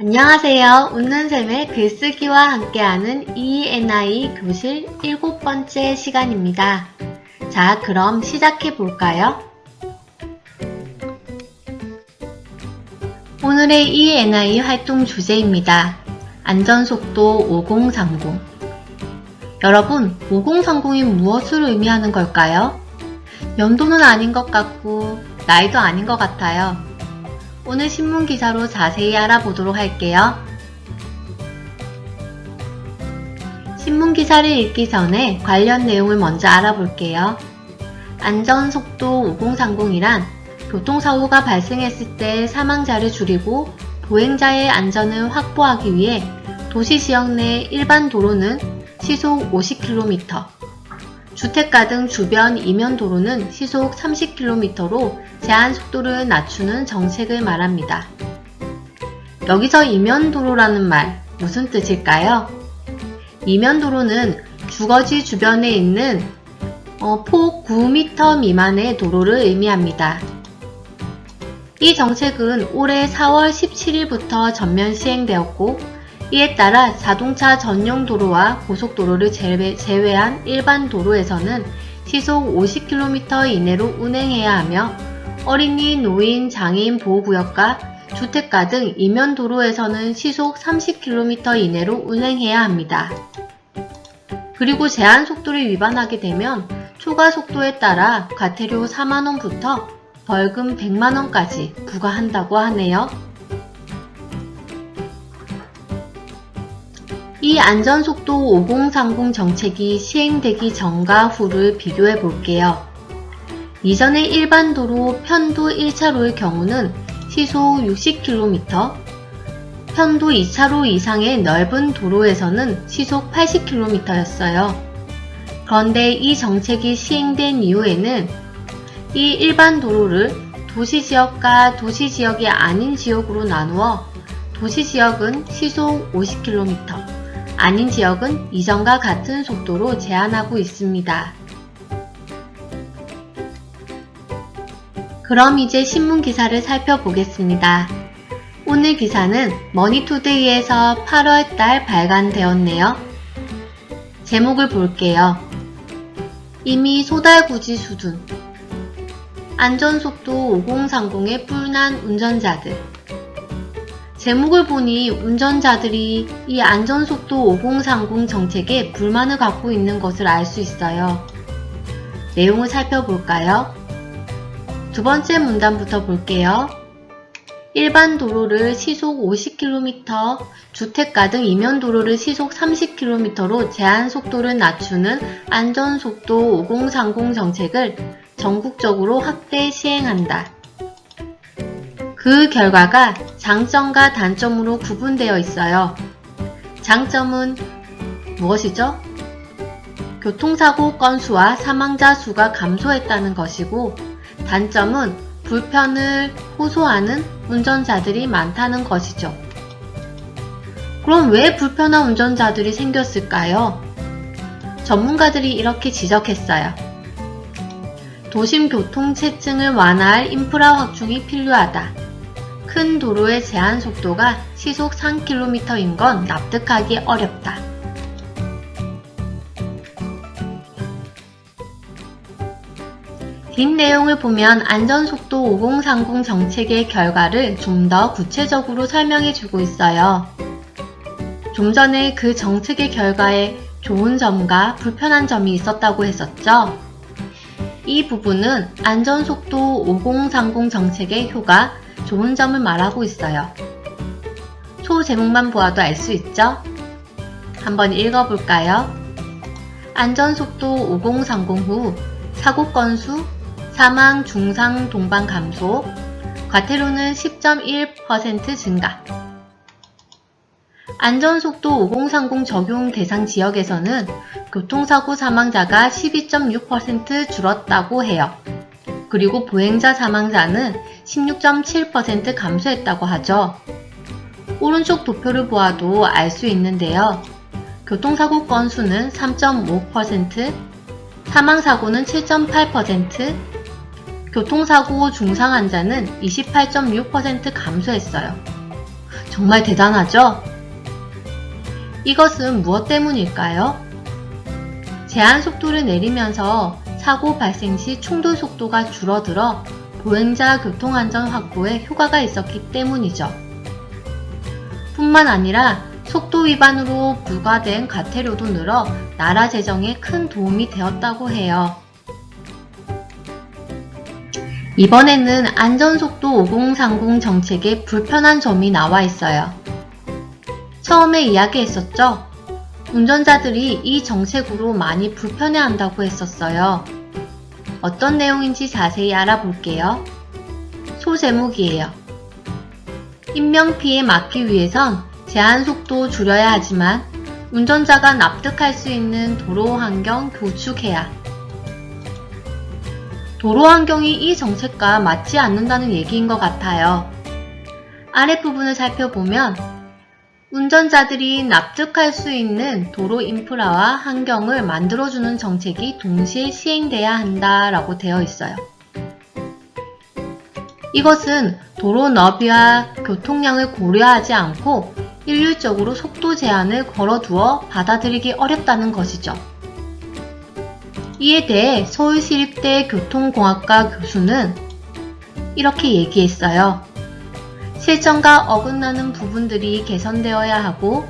안녕하세요. 웃는샘의 글쓰기와 함께하는 ENI 교실 7번째 시간입니다. 자, 그럼 시작해 볼까요? 오늘의 ENI 활동 주제입니다. 안전속도 5030. 여러분, 5030이 무엇을 의미하는 걸까요? 연도는 아닌 것 같고 나이도 아닌 것 같아요. 오늘 신문 기사로 자세히 알아보도록 할게요. 신문 기사를 읽기 전에 관련 내용을 먼저 알아볼게요. 안전속도 5030이란 교통사고가 발생했을 때 사망자를 줄이고 보행자의 안전을 확보하기 위해 도시지역 내 일반 도로는 시속 50km, 주택가 등 주변 이면 도로는 시속 30km로 제한 속도를 낮추는 정책을 말합니다. 여기서 이면 도로라는 말 무슨 뜻일까요? 이면 도로는 주거지 주변에 있는 폭 9m 미만의 도로를 의미합니다. 이 정책은 올해 4월 17일부터 전면 시행되었고 이에 따라 자동차 전용 도로와 고속도로를 제외한 일반 도로에서는 시속 50km 이내로 운행해야 하며 어린이, 노인, 장애인 보호구역과 주택가 등 이면 도로에서는 시속 30km 이내로 운행해야 합니다. 그리고 제한 속도를 위반하게 되면 초과 속도에 따라 과태료 4만원부터 벌금 100만원까지 부과한다고 하네요. 이 안전속도 5030 정책이 시행되기 전과 후를 비교해 볼게요. 이전의 일반 도로 편도 1차로의 경우는 시속 60km, 편도 2차로 이상의 넓은 도로에서는 시속 80km였어요. 그런데 이 정책이 시행된 이후에는 이 일반 도로를 도시지역과 도시지역이 아닌 지역으로 나누어 도시지역은 시속 50km, 아닌 지역은 이전과 같은 속도로 제한하고 있습니다. 그럼 이제 신문 기사를 살펴보겠습니다. 오늘 기사는 머니투데이에서 8월달 발간되었네요. 제목을 볼게요. 이미 소달구지 수준. 안전속도 5030에 뿔난 운전자들. 제목을 보니 운전자들이 이 안전속도 5030 정책에 불만을 갖고 있는 것을 알 수 있어요. 내용을 살펴볼까요? 두 번째 문단부터 볼게요. 일반 도로를 시속 50km, 주택가 등 이면 도로를 시속 30km로 제한 속도를 낮추는 안전속도 5030 정책을 전국적으로 확대 시행한다. 그 결과가 장점과 단점으로 구분되어 있어요. 장점은 무엇이죠? 교통사고 건수와 사망자 수가 감소했다는 것이고, 단점은 불편을 호소하는 운전자들이 많다는 것이죠. 그럼 왜 불편한 운전자들이 생겼을까요? 전문가들이 이렇게 지적했어요. 도심 교통체증을 완화할 인프라 확충이 필요하다. 큰 도로의 제한 속도가 시속 3km인 건 납득하기 어렵다. 뒷 내용을 보면 안전속도 5030 정책의 결과를 좀 더 구체적으로 설명해주고 있어요. 좀 전에 그 정책의 결과에 좋은 점과 불편한 점이 있었다고 했었죠. 이 부분은 안전속도 5030 정책의 효과, 좋은 점을 말하고 있어요. 소제목만 보아도 알 수 있죠? 한번 읽어볼까요? 안전속도 5030 후 사고 건수, 사망, 중상, 동반 감소, 과태료는 10.1% 증가. 안전속도 5030 적용 대상 지역에서는 교통사고 사망자가 12.6% 줄었다고 해요. 그리고 보행자 사망자는 16.7% 감소했다고 하죠. 오른쪽 도표를 보아도 알 수 있는데요. 교통사고 건수는 3.5%, 사망사고는 7.8%, 교통사고 중상 환자는 28.6% 감소했어요. 정말 대단하죠? 이것은 무엇 때문일까요? 제한 속도를 내리면서 사고 발생 시 충돌 속도가 줄어들어 보행자 교통안전 확보에 효과가 있었기 때문이죠. 뿐만 아니라 속도 위반으로 부과된 과태료도 늘어 나라 재정에 큰 도움이 되었다고 해요. 이번에는 안전속도 5030 정책에 불편한 점이 나와 있어요. 처음에 이야기했었죠? 운전자들이 이 정책으로 많이 불편해한다고 했었어요. 어떤 내용인지 자세히 알아볼게요. 소제목이에요. 인명피해 막기 위해선 제한속도 줄여야 하지만 운전자가 납득할 수 있는 도로환경 구축해야. 도로환경이 이 정책과 맞지 않는다는 얘기인 것 같아요. 아랫부분을 살펴보면 운전자들이 납득할 수 있는 도로 인프라와 환경을 만들어주는 정책이 동시에 시행돼야 한다라고 되어 있어요. 이것은 도로 너비와 교통량을 고려하지 않고 일률적으로 속도 제한을 걸어두어 받아들이기 어렵다는 것이죠. 이에 대해 서울시립대 교통공학과 교수는 이렇게 얘기했어요. 실정과 어긋나는 부분들이 개선되어야 하고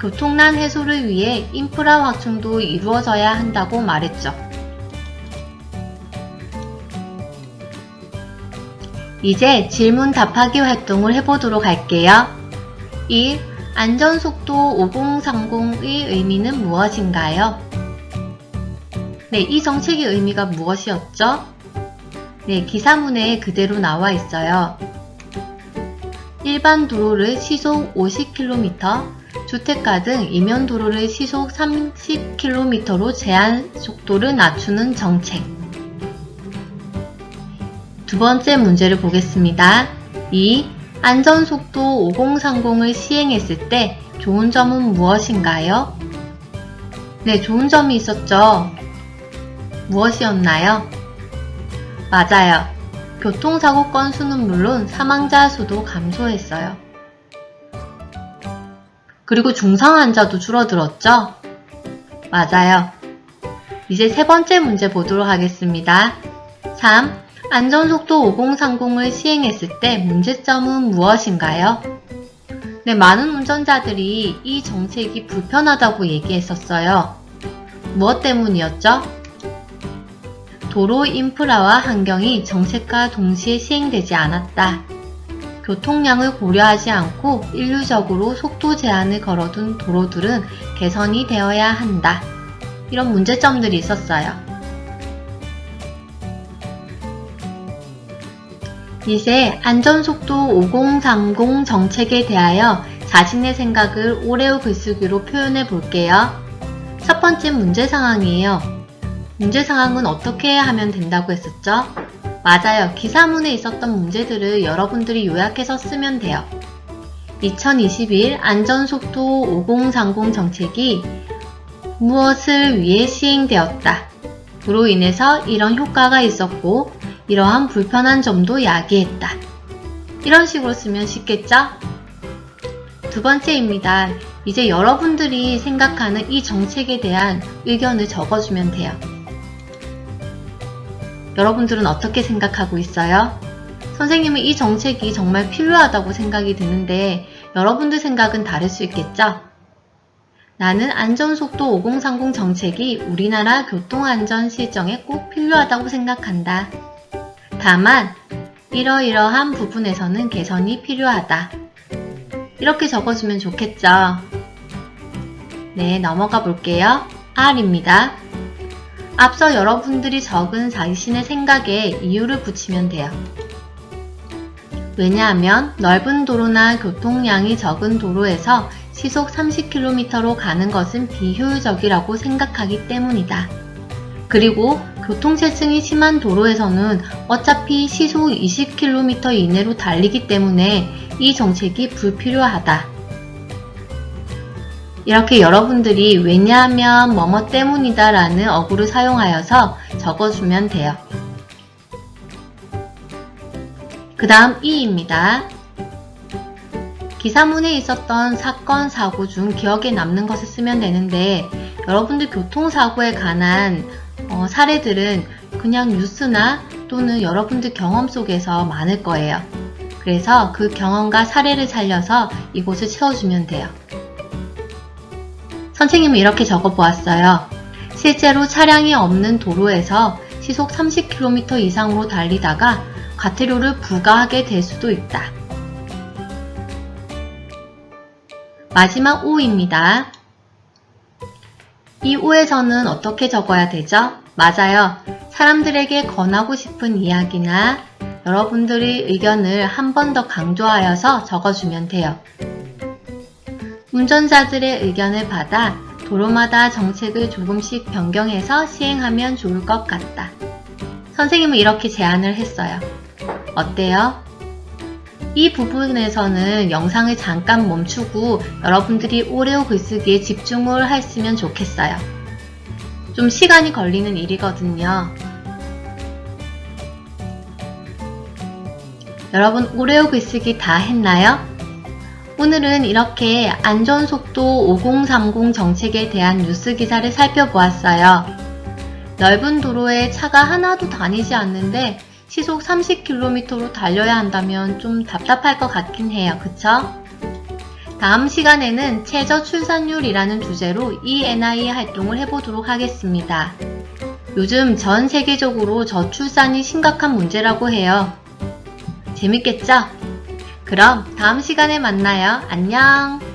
교통난 해소를 위해 인프라 확충도 이루어져야 한다고 말했죠. 이제 질문 답하기 활동을 해보도록 할게요. 1. 안전속도 5030의 의미는 무엇인가요? 네, 이 정책의 의미가 무엇이었죠? 네, 기사문에 그대로 나와 있어요. 일반 도로를 시속 50km, 주택가 등 이면 도로를 시속 30km로 제한 속도를 낮추는 정책. 두 번째 문제를 보겠습니다. 2. 안전속도 5030을 시행했을 때 좋은 점은 무엇인가요? 네, 좋은 점이 있었죠. 무엇이었나요? 맞아요. 교통사고 건수는 물론 사망자 수도 감소했어요. 그리고 중상 환자도 줄어들었죠? 맞아요. 이제 세 번째 문제 보도록 하겠습니다. 3. 안전속도 5030을 시행했을 때 문제점은 무엇인가요? 네, 많은 운전자들이 이 정책이 불편하다고 얘기했었어요. 무엇 때문이었죠? 도로 인프라와 환경이 정책과 동시에 시행되지 않았다. 교통량을 고려하지 않고 일률적으로 속도 제한을 걸어둔 도로들은 개선이 되어야 한다. 이런 문제점들이 있었어요. 이제 안전속도 5030 정책에 대하여 자신의 생각을 오레오 글쓰기로 표현해 볼게요. 첫 번째 문제 상황이에요. 문제 상황은 어떻게 하면 된다고 했었죠? 맞아요. 기사문에 있었던 문제들을 여러분들이 요약해서 쓰면 돼요. 2021 안전속도 5030 정책이 무엇을 위해 시행되었다. 그로 인해서 이런 효과가 있었고 이러한 불편한 점도 야기했다. 이런 식으로 쓰면 쉽겠죠? 두 번째입니다. 이제 여러분들이 생각하는 이 정책에 대한 의견을 적어주면 돼요. 여러분들은 어떻게 생각하고 있어요? 선생님은 이 정책이 정말 필요하다고 생각이 드는데 여러분들 생각은 다를 수 있겠죠? 나는 안전속도 5030 정책이 우리나라 교통안전 실정에 꼭 필요하다고 생각한다. 다만 이러이러한 부분에서는 개선이 필요하다. 이렇게 적어주면 좋겠죠? 네, 넘어가 볼게요. R입니다. 앞서 여러분들이 적은 자신의 생각에 이유를 붙이면 돼요. 왜냐하면 넓은 도로나 교통량이 적은 도로에서 시속 30km로 가는 것은 비효율적이라고 생각하기 때문이다. 그리고 교통체증이 심한 도로에서는 어차피 시속 20km 이내로 달리기 때문에 이 정책이 불필요하다. 이렇게 여러분들이 왜냐하면 뭐뭐 때문이다 라는 어구를 사용하여서 적어주면 돼요. 그 다음 E입니다. 기사문에 있었던 사건, 사고 중 기억에 남는 것을 쓰면 되는데 여러분들 교통사고에 관한 사례들은 그냥 뉴스나 또는 여러분들 경험 속에서 많을 거예요. 그래서 그 경험과 사례를 살려서 이곳을 채워주면 돼요. 선생님은 이렇게 적어보았어요. 실제로 차량이 없는 도로에서 시속 30km 이상으로 달리다가 과태료를 부과하게 될 수도 있다. 마지막 O입니다. 이 O에서는 어떻게 적어야 되죠? 맞아요. 사람들에게 권하고 싶은 이야기나 여러분들의 의견을 한 번 더 강조하여서 적어주면 돼요. 운전자들의 의견을 받아 도로마다 정책을 조금씩 변경해서 시행하면 좋을 것 같다. 선생님은 이렇게 제안을 했어요. 어때요? 이 부분에서는 영상을 잠깐 멈추고 여러분들이 오레오 글쓰기에 집중을 했으면 좋겠어요. 좀 시간이 걸리는 일이거든요. 여러분 오레오 글쓰기 다 했나요? 오늘은 이렇게 안전속도 5030 정책에 대한 뉴스 기사를 살펴보았어요. 넓은 도로에 차가 하나도 다니지 않는데 시속 30km로 달려야 한다면 좀 답답할 것 같긴 해요. 그쵸? 다음 시간에는 최저 출산율이라는 주제로 ENI 활동을 해보도록 하겠습니다. 요즘 전 세계적으로 저출산이 심각한 문제라고 해요. 재밌겠죠? 그럼 다음 시간에 만나요. 안녕!